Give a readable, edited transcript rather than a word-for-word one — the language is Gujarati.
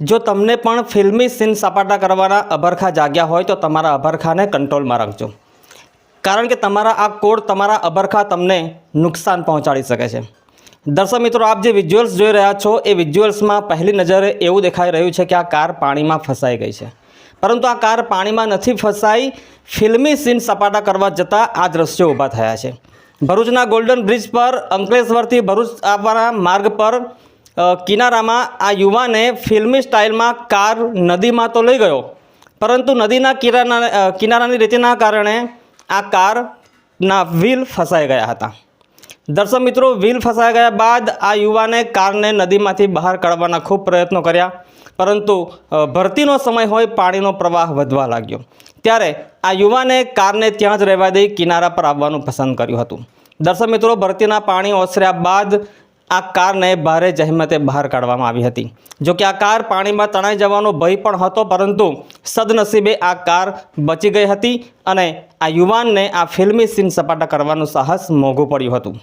જો તમને પણ ફિલ્મી સીન સપાટા કરવાના અભરખા જાગ્યા હોય તો તમારા અભરખાને કંટ્રોલમાં રાખજો, કારણ કે તમારા આ કોડ તમારા અભરખા તમને નુકસાન પહોંચાડી શકે છે। દર્શક મિત્રો, આપ જે વિઝ્યુઅલ્સ જોઈ રહ્યા છો એ વિઝ્યુઅલ્સમાં પહેલી નજરે એવું દેખાઈ રહ્યું છે કે આ કાર પાણીમાં ફસાઈ ગઈ છે, પરંતુ આ કાર પાણીમાં નથી ફસાઈ। ફિલ્મી સીન સપાટા કરવા જતાં આ દ્રશ્યો ઊભા થયા છે। ભરૂચના ગોલ્ડન બ્રિજ પર અંકલેશ્વરથી ભરૂચ આવવાના માર્ગ પર કિનારામાં આ યુવાને ફિલ્મી સ્ટાઇલમાં કાર નદીમાં તો લઈ ગયો, પરંતુ નદીના કિનારાની રીતિના કારણે આ કારના વ્હીલ ફસાઈ ગયા હતા। દર્શક મિત્રો, વ્હીલ ફસાઈ ગયા બાદ આ યુવાને કારને નદીમાંથી બહાર કાઢવાના ખૂબ પ્રયત્નો કર્યા, પરંતુ ભરતીનો સમય હોય, પાણીનો પ્રવાહ વધવા લાગ્યો, ત્યારે આ યુવાને કારને ત્યાં જ રહેવા દઈ કિનારા પર આવવાનું પસંદ કર્યું હતું। દર્શક મિત્રો, ભરતીના પાણી ઓસર્યા બાદ આ કારને ભારે જહેમતે બહાર કાઢવામાં આવી હતી। જો કે આ કાર પાણીમાં તણાઈ જવાનો ભય પણ હતો, પરંતુ સદનસીબે આ કાર બચી ગઈ હતી અને આ યુવાનને આ ફિલ્મી સીન સપાટા કરવાનું સાહસ મોંઘું પડ્યું હતું।